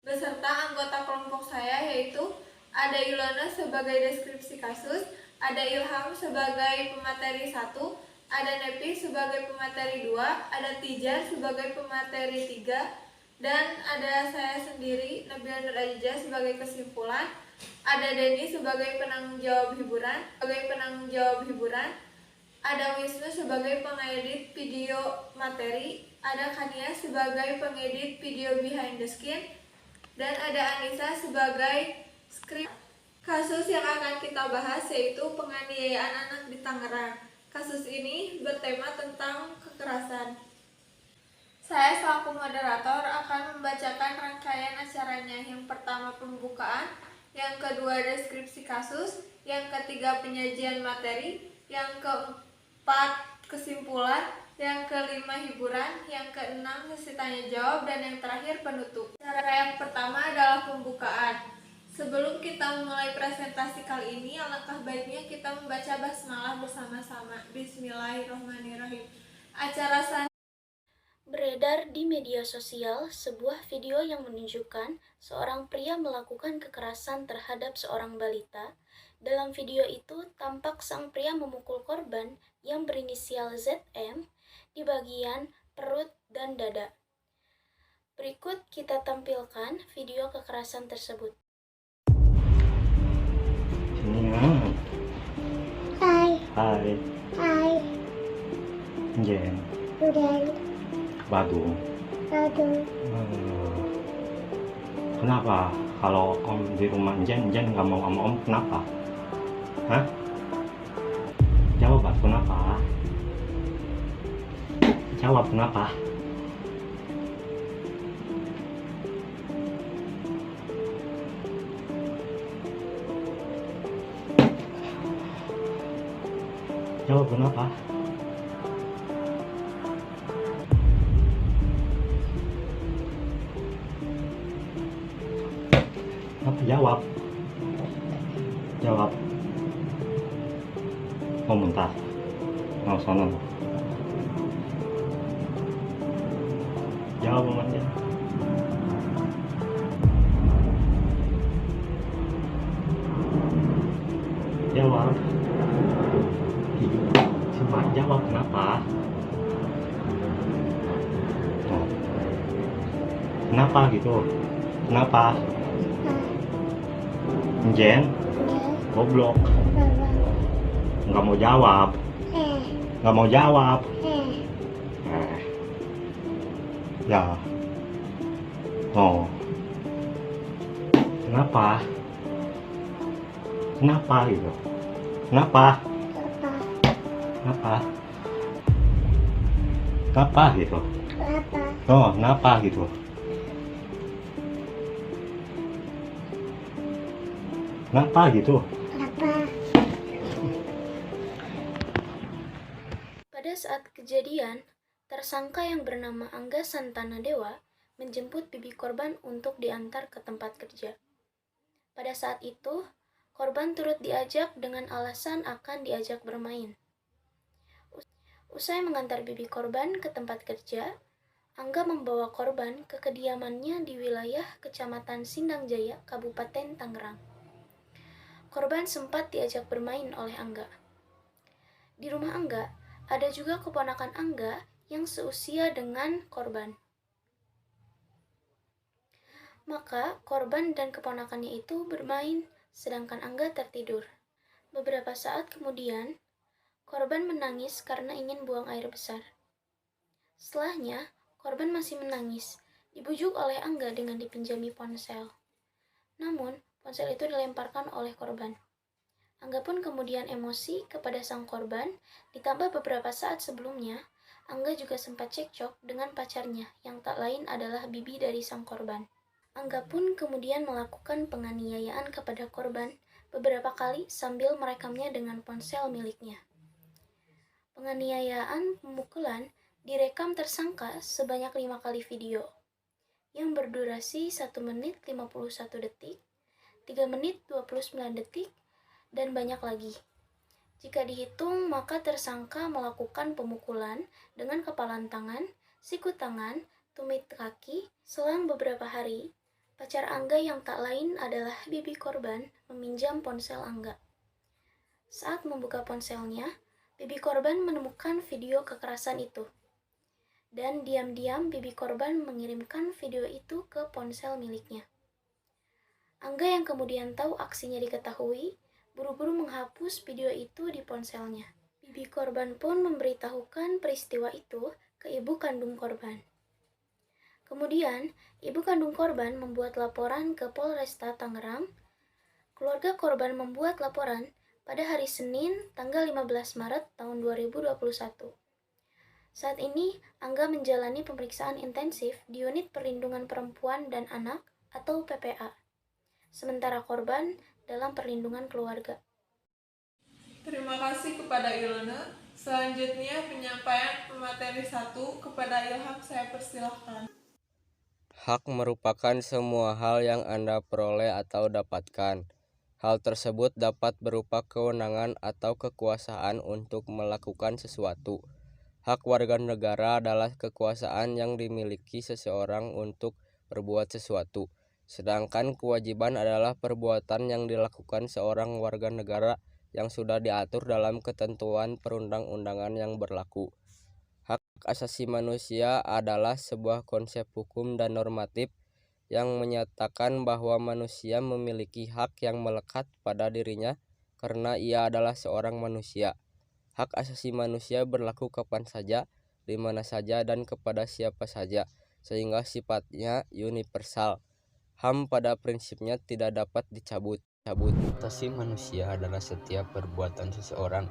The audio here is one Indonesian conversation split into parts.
beserta anggota kelompok saya, yaitu ada Ilona sebagai deskripsi kasus, ada Ilham sebagai pemateri 1, ada Nepi sebagai pemateri 2, ada Tijar sebagai pemateri 3, dan ada saya sendiri, Nabila Nur Aziza, sebagai kesimpulan. Ada Denny sebagai penanggung jawab hiburan, ada Wisnu sebagai pengedit video materi, ada Kania sebagai pengedit video behind the scene, dan ada Anissa sebagai skrip. Kasus yang akan kita bahas yaitu penganiayaan anak di Tangerang. Kasus ini bertema tentang kekerasan. Saya selaku moderator akan membacakan rangkaian acaranya. Yang pertama pembukaan, yang kedua deskripsi kasus, yang ketiga penyajian materi, yang keempat kesimpulan, yang kelima hiburan, yang keenam sesi tanya jawab, dan yang terakhir penutup. Cara yang pertama adalah pembukaan. Sebelum kita memulai presentasi kali ini, alangkah baiknya kita membaca basmalah bersama-sama. Bismillahirrahmanirrahim. Beredar di media sosial sebuah video yang menunjukkan seorang pria melakukan kekerasan terhadap seorang balita. Dalam video itu, tampak sang pria memukul korban yang berinisial ZM di bagian perut dan dada. Berikut kita tampilkan video kekerasan tersebut. Hai. Jen. Badung. Kenapa kalau om di rumah Jen nggak mau sama om, kenapa? Hah? Jawab, kenapa? Jawab, kenapa? Jawab, kenapa? Jawab. Mau muntah? Mau sono? Jawab aja. Jawab. Coba jawab, kenapa? Oh. Kenapa gitu? Kenapa? Jen? Goblok. Nggak mau jawab. Nggak mau jawab. Ya. Oh. Kenapa? Kenapa gitu? Kenapa? Kenapa? Kenapa gitu? Oh, kenapa gitu? Kenapa gitu? Pada saat kejadian, tersangka yang bernama Angga Santana Dewa menjemput bibi korban untuk diantar ke tempat kerja. Pada saat itu, korban turut diajak dengan alasan akan diajak bermain. Usai mengantar bibi korban ke tempat kerja, Angga membawa korban ke kediamannya di wilayah Kecamatan Sindang Jaya, Kabupaten Tangerang. Korban sempat diajak bermain oleh Angga. Di rumah Angga, ada juga keponakan Angga yang seusia dengan korban. Maka korban dan keponakannya itu bermain, sedangkan Angga tertidur. Beberapa saat kemudian, korban menangis karena ingin buang air besar. Setelahnya, korban masih menangis, dibujuk oleh Angga dengan dipinjami ponsel. Namun, ponsel itu dilemparkan oleh korban. Angga pun kemudian emosi kepada sang korban, ditambah beberapa saat sebelumnya, Angga juga sempat cekcok dengan pacarnya yang tak lain adalah bibi dari sang korban. Angga pun kemudian melakukan penganiayaan kepada korban beberapa kali sambil merekamnya dengan ponsel miliknya. Penganiayaan pemukulan direkam tersangka sebanyak 5 kali video yang berdurasi 1 menit 51 detik, 3 menit 29 detik, dan banyak lagi. Jika dihitung, maka tersangka melakukan pemukulan dengan kepalan tangan, siku tangan, tumit kaki selang beberapa hari Pacar Angga yang tak lain adalah bibi korban meminjam ponsel Angga. Saat membuka ponselnya, bibi korban menemukan video kekerasan itu. Dan diam-diam bibi korban mengirimkan video itu ke ponsel miliknya. Angga yang kemudian tahu aksinya diketahui, buru-buru menghapus video itu di ponselnya. Bibi korban pun memberitahukan peristiwa itu ke ibu kandung korban. Kemudian, ibu kandung korban membuat laporan ke Polresta Tangerang. Keluarga korban membuat laporan pada hari Senin, tanggal 15 Maret tahun 2021. Saat ini, Angga menjalani pemeriksaan intensif di Unit Perlindungan Perempuan dan Anak atau PPA. Sementara korban dalam perlindungan keluarga. Terima kasih kepada Ilna. Selanjutnya penyampaian pemateri 1 kepada Ilham, saya persilahkan. Hak merupakan semua hal yang Anda peroleh atau dapatkan. Hal tersebut dapat berupa kewenangan atau kekuasaan untuk melakukan sesuatu. Hak warga negara adalah kekuasaan yang dimiliki seseorang untuk berbuat sesuatu. Sedangkan kewajiban adalah perbuatan yang dilakukan seorang warga negara yang sudah diatur dalam ketentuan perundang-undangan yang berlaku. Hak asasi manusia adalah sebuah konsep hukum dan normatif yang menyatakan bahwa manusia memiliki hak yang melekat pada dirinya karena ia adalah seorang manusia. Hak asasi manusia berlaku kapan saja, di mana saja, dan kepada siapa saja, sehingga sifatnya universal. HAM pada prinsipnya tidak dapat dicabut. Asasi manusia adalah setiap perbuatan seseorang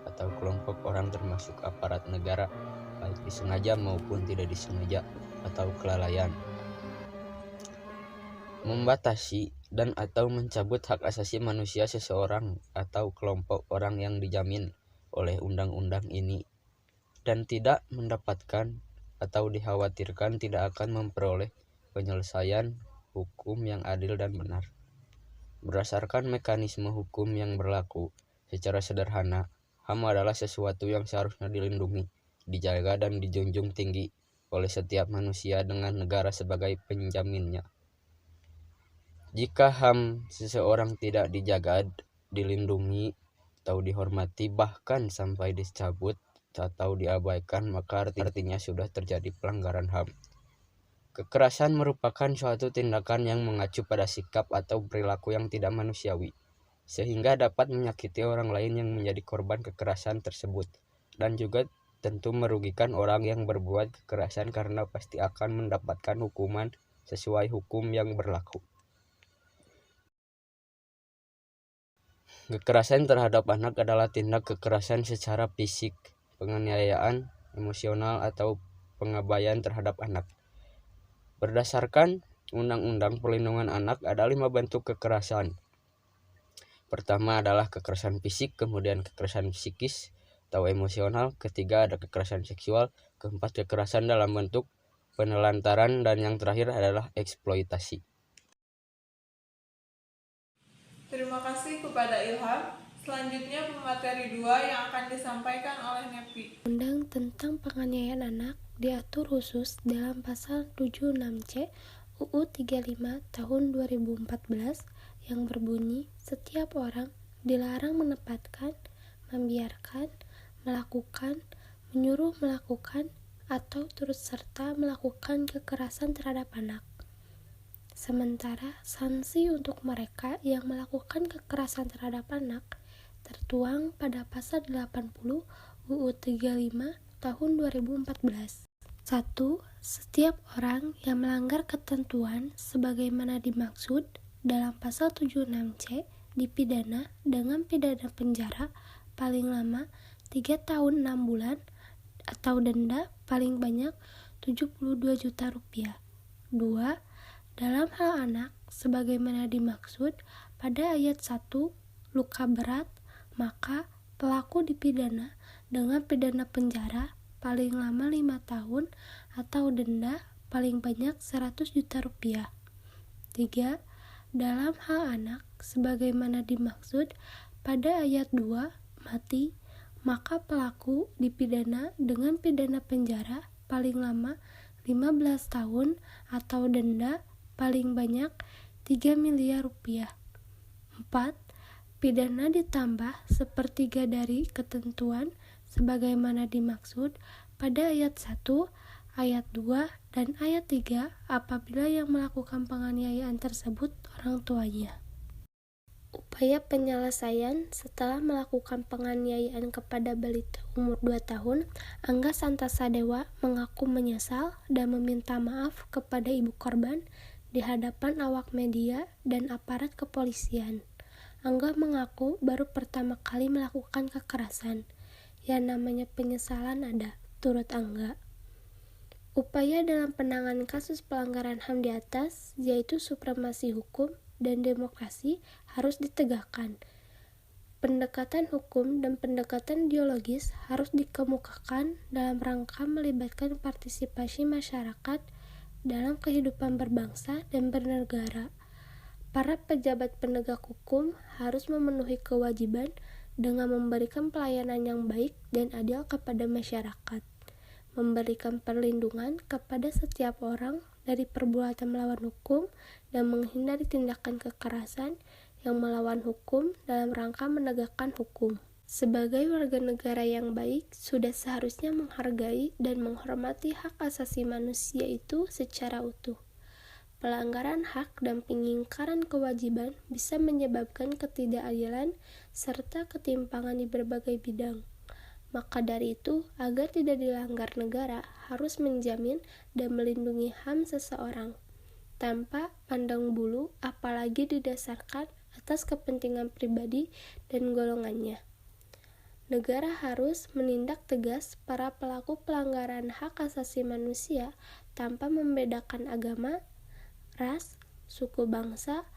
atau kelompok orang termasuk aparat negara, baik disengaja maupun tidak disengaja, atau kelalaian, membatasi dan atau mencabut hak asasi manusia seseorang atau kelompok orang yang dijamin oleh undang-undang ini dan tidak mendapatkan atau dikhawatirkan tidak akan memperoleh penyelesaian hukum yang adil dan benar. Berdasarkan mekanisme hukum yang berlaku, secara sederhana, HAM adalah sesuatu yang seharusnya dilindungi, dijaga dan dijunjung tinggi oleh setiap manusia dengan negara sebagai penjaminnya. Jika HAM seseorang tidak dijaga, dilindungi, atau dihormati, bahkan sampai dicabut atau diabaikan, maka artinya sudah terjadi pelanggaran HAM. Kekerasan merupakan suatu tindakan yang mengacu pada sikap atau perilaku yang tidak manusiawi, sehingga dapat menyakiti orang lain yang menjadi korban kekerasan tersebut, dan juga tentu merugikan orang yang berbuat kekerasan karena pasti akan mendapatkan hukuman sesuai hukum yang berlaku. Kekerasan terhadap anak adalah tindak kekerasan secara fisik, penganiayaan, emosional, atau pengabaian terhadap anak. Berdasarkan Undang-Undang Perlindungan Anak ada 5 bentuk kekerasan. Pertama adalah kekerasan fisik, kemudian kekerasan psikis atau emosional, ketiga ada kekerasan seksual, keempat kekerasan dalam bentuk penelantaran, dan yang terakhir adalah eksploitasi. Terima kasih kepada Ilham. Selanjutnya pemateri 2 yang akan disampaikan oleh Nepi. Undang tentang penganiayaan anak diatur khusus dalam pasal 76C UU 35 tahun 2014 yang berbunyi setiap orang dilarang menempatkan, membiarkan, melakukan, menyuruh melakukan, atau turut serta melakukan kekerasan terhadap anak. Sementara sanksi untuk mereka yang melakukan kekerasan terhadap anak tertuang pada pasal 80 UU 35 tahun 2014. 1. Setiap orang yang melanggar ketentuan sebagaimana dimaksud dalam pasal 76C dipidana dengan pidana penjara paling lama 3 tahun 6 bulan atau denda paling banyak Rp72 juta. 2. Dalam hal anak sebagaimana dimaksud pada ayat 1 luka berat, maka pelaku dipidana dengan pidana penjara paling lama 5 tahun atau denda paling banyak Rp100 juta. 3. Dalam hal anak sebagaimana dimaksud pada ayat 2 mati, maka pelaku dipidana dengan pidana penjara paling lama 15 tahun atau denda paling banyak 3 miliar rupiah. 4. Pidana ditambah sepertiga dari ketentuan sebagaimana dimaksud pada ayat 1, ayat 2, dan ayat 3 apabila yang melakukan penganiayaan tersebut orang tuanya. Upaya penyelesaian setelah melakukan penganiayaan kepada balita umur 2 tahun, Angga Santosadewa mengaku menyesal dan meminta maaf kepada ibu korban di hadapan awak media dan aparat kepolisian. Angga mengaku baru pertama kali melakukan kekerasan. Yang namanya penyesalan ada, turut Angga. Upaya dalam penanganan kasus pelanggaran HAM di atas, yaitu supremasi hukum dan demokrasi, harus ditegakkan. Pendekatan hukum dan pendekatan ideologis harus dikemukakan dalam rangka melibatkan partisipasi masyarakat dalam kehidupan berbangsa dan bernegara. Para pejabat penegak hukum harus memenuhi kewajiban dengan memberikan pelayanan yang baik dan adil kepada masyarakat, memberikan perlindungan kepada setiap orang dari perbuatan melawan hukum dan menghindari tindakan kekerasan yang melawan hukum dalam rangka menegakkan hukum. Sebagai warga negara yang baik, sudah seharusnya menghargai dan menghormati hak asasi manusia itu secara utuh. Pelanggaran hak dan pengingkaran kewajiban bisa menyebabkan ketidakadilan serta ketimpangan di berbagai bidang. Maka dari itu, agar tidak dilanggar, negara harus menjamin dan melindungi HAM seseorang tanpa pandang bulu, apalagi didasarkan atas kepentingan pribadi dan golongannya. Negara harus menindak tegas para pelaku pelanggaran hak asasi manusia tanpa membedakan agama, ras, suku bangsa,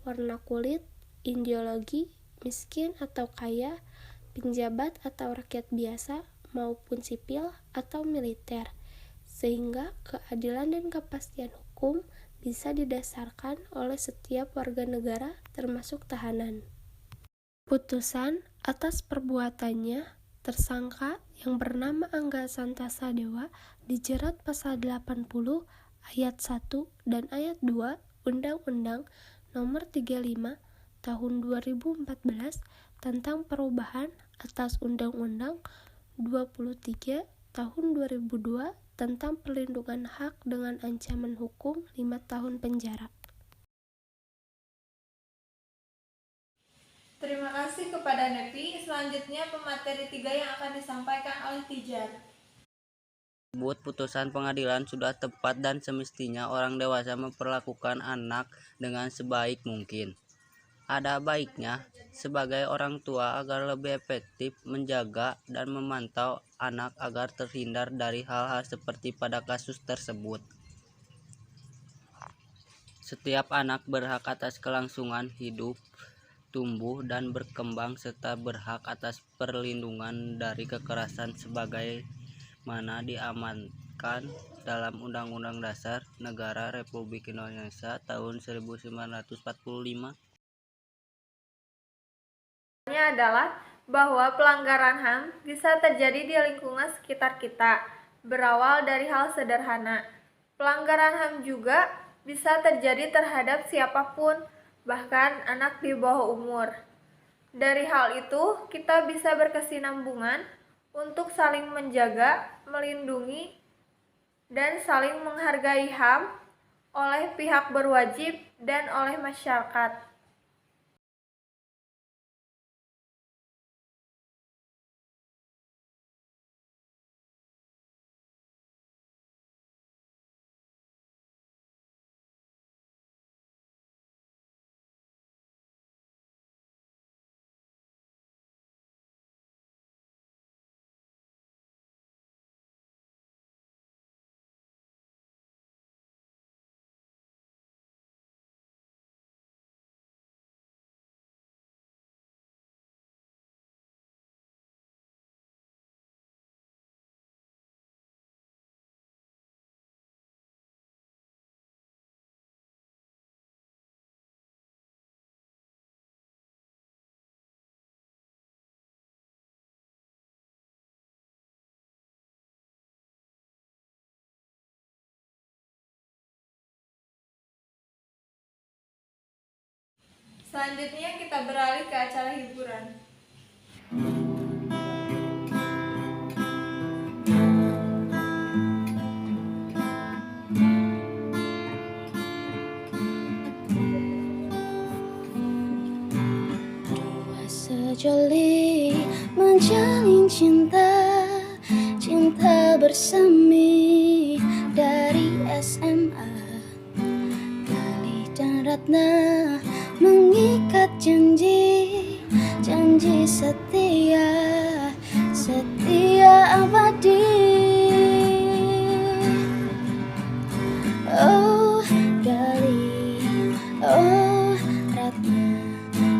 warna kulit, ideologi, miskin atau kaya, penjabat atau rakyat biasa, maupun sipil atau militer, sehingga keadilan dan kepastian hukum bisa didasarkan oleh setiap warga negara termasuk tahanan. Putusan atas perbuatannya, tersangka yang bernama Angga Santosadewa dijerat pasal 80 ayat 1 dan ayat 2 Undang-Undang Nomor 35 Tahun 2014 tentang perubahan atas Undang-Undang 23 Tahun 2002 tentang perlindungan hak dengan ancaman hukum 5 tahun penjara. Terima kasih kepada Nepi. Selanjutnya pemateri 3 yang akan disampaikan oleh Tijar. Putusan pengadilan sudah tepat dan semestinya orang dewasa memperlakukan anak dengan sebaik mungkin. Ada baiknya sebagai orang tua agar lebih efektif menjaga dan memantau anak agar terhindar dari hal-hal seperti pada kasus tersebut. Setiap anak berhak atas kelangsungan hidup, tumbuh dan berkembang serta berhak atas perlindungan dari kekerasan sebagaimana diamankan dalam Undang-Undang Dasar Negara Republik Indonesia tahun 1945. Adalah bahwa pelanggaran HAM bisa terjadi di lingkungan sekitar kita, berawal dari hal sederhana. Pelanggaran HAM juga bisa terjadi terhadap siapapun, bahkan anak di bawah umur. Dari hal itu, kita bisa berkesinambungan untuk saling menjaga, melindungi, dan saling menghargai HAM oleh pihak berwajib dan oleh masyarakat. Selanjutnya kita beralih ke acara hiburan. Dua sejoli menjalin cinta, cinta bersemi dari SMA. Galih dan Ratna mengikat janji, janji setia, setia abadi. Oh Galih, oh Ratna,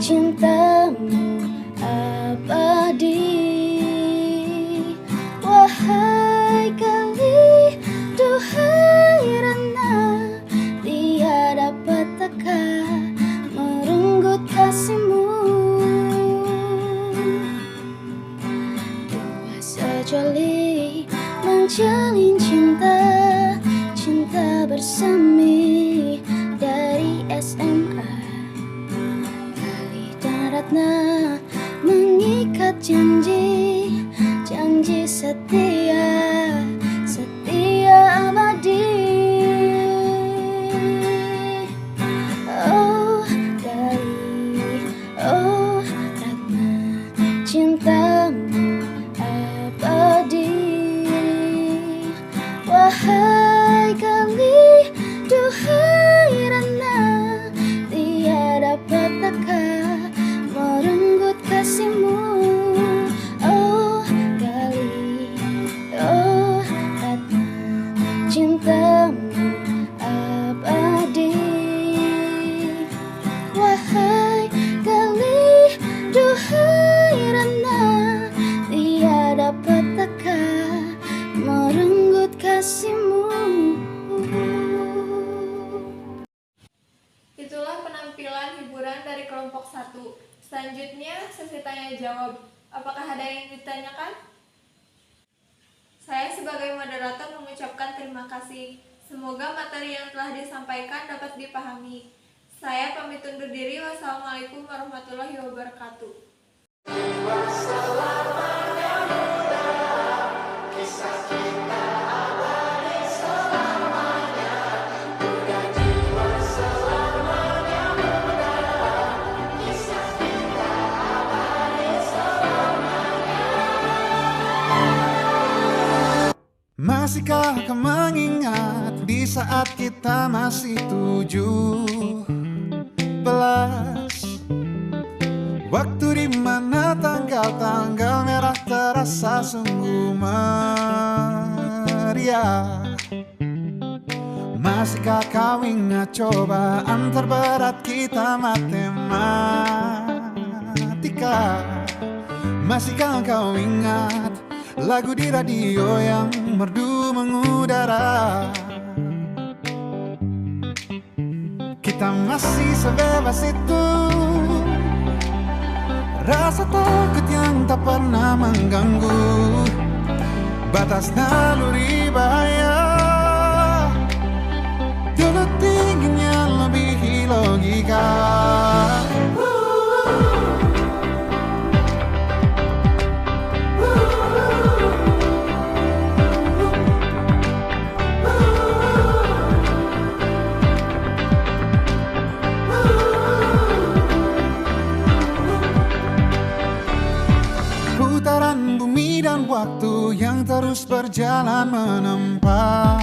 cintamu abadi. Wahai Galih, duhai Ratna, tiada petaka merenggut kasihmu. Dua sejoli menjalin cinta, cinta bersemi dari SMA. Galih dan Ratna mengikat janji, janji setia, setia abadi. Oh Galih, oh Ratna, cintamu abadi. Wahai Galih, duhai Ratna, tiada petaka merenggut kasihmu. Oh Galih, oh Ratna, cintamu abadi. Wahai Galih, duhai Ratna, tiada petaka merenggut kasihmu. Itulah penampilan hiburan dari kelompok 1. Selanjutnya sesi tanya jawab. Apakah ada yang ditanyakan? Saya sebagai moderator mengucapkan terima kasih. Semoga materi yang telah disampaikan dapat dipahami. Saya pamit undur diri. Wassalamualaikum warahmatullahi wabarakatuh. Masihkah kau mengingat di saat kita masih 17? Waktu di mana tanggal-tanggal merah terasa sungguh meriah. Masihkah kau ingat cobaan terberat kita matematika? Masihkah kau ingat lagu di radio yang merdu mengudara? Kita masih sebebas itu, rasa takut yang tak pernah mengganggu batas naluri bahaya. Dulu tingginya lebih logika. Putaran bumi dan waktu yang terus berjalan menempa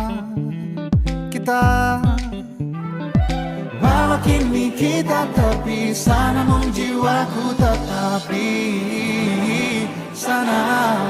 kita. Walau kini kita terpisah, namun jiwaku tetap di sana.